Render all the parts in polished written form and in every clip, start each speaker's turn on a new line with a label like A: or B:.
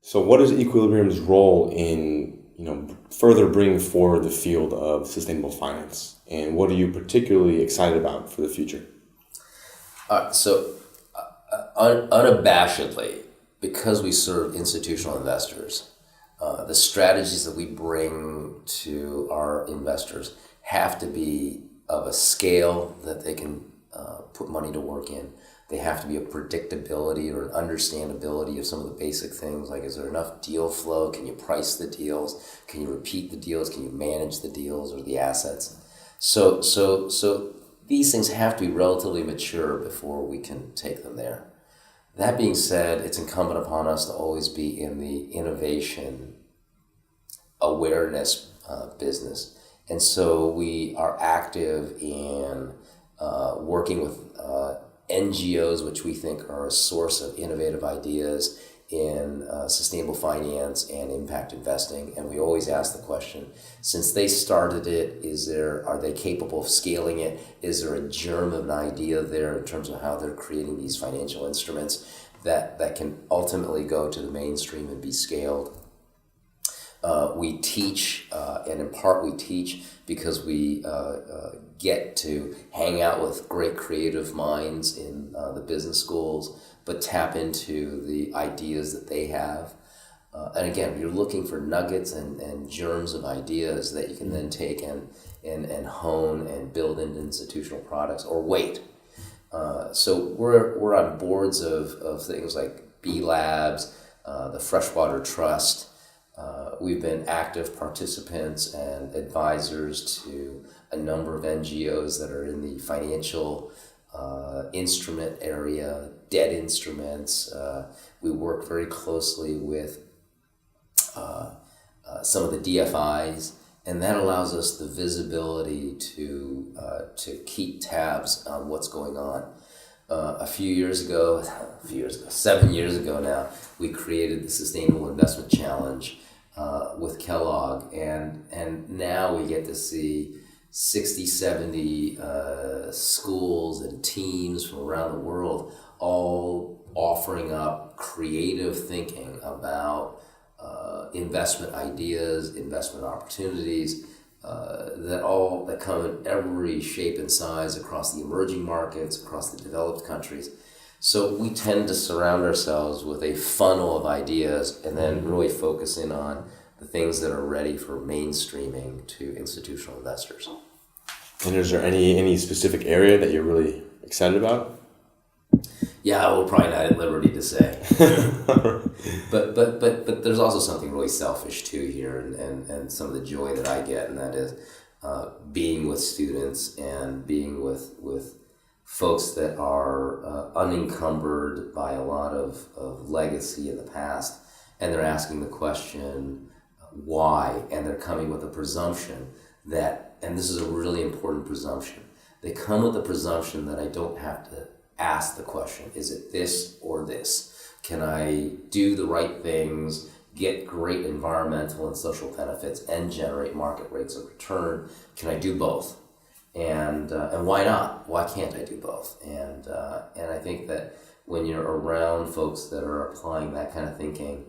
A: So what is Equilibrium's role in, further bringing forward the field of sustainable finance? And what are you particularly excited about for the future?
B: Unabashedly, because we serve institutional investors, the strategies that we bring to our investors have to be of a scale that they can put money to work in. They have to be a predictability or an understandability of some of the basic things, like is there enough deal flow? Can you price the deals? Can you repeat the deals? Can you manage the deals or the assets? So these things have to be relatively mature before we can take them there. That being said, it's incumbent upon us to always be in the innovation awareness business. And so we are active in working with NGOs, which we think are a source of innovative ideas in sustainable finance and impact investing. And we always ask the question, since they started it, are they capable of scaling it? Is there a germ of an idea there in terms of how they're creating these financial instruments that can ultimately go to the mainstream and be scaled? We teach, and in part we teach because we get to hang out with great creative minds in the business schools, but tap into the ideas that they have. And again, you're looking for nuggets and germs of ideas that you can then take and hone and build into institutional products or wait. So we're on boards of things like B Labs, the Freshwater Trust. We've been active participants and advisors to a number of NGOs that are in the financial instrument area, debt instruments. We work very closely with some of the DFIs, and that allows us the visibility to keep tabs on what's going on. 7 years ago now, we created the Sustainable Investment Challenge with Kellogg, and now we get to see 60, 70 schools and teams from around the world all offering up creative thinking about investment ideas, investment opportunities that come in every shape and size across the emerging markets, across the developed countries. So we tend to surround ourselves with a funnel of ideas and then really focus in on the things that are ready for mainstreaming to institutional investors.
A: And is there any specific area that you're really excited about?
B: Yeah, we're probably not at liberty to say. but there's also something really selfish too here, and some of the joy that I get, and that is being with students and being with folks that are unencumbered by a lot of legacy in the past, and they're asking the question, why? And they're coming with a presumption that, and this is a really important presumption, they come with the presumption that I don't have to ask the question, is it this or this? Can I do the right things, get great environmental and social benefits, and generate market rates of return? Can I do both? And why not? Why can't I do both? And I think that when you're around folks that are applying that kind of thinking,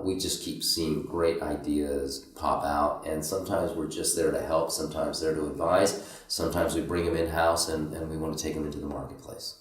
B: we just keep seeing great ideas pop out. And sometimes we're just there to help, sometimes there to advise, sometimes we bring them in-house and we want to take them into the marketplace.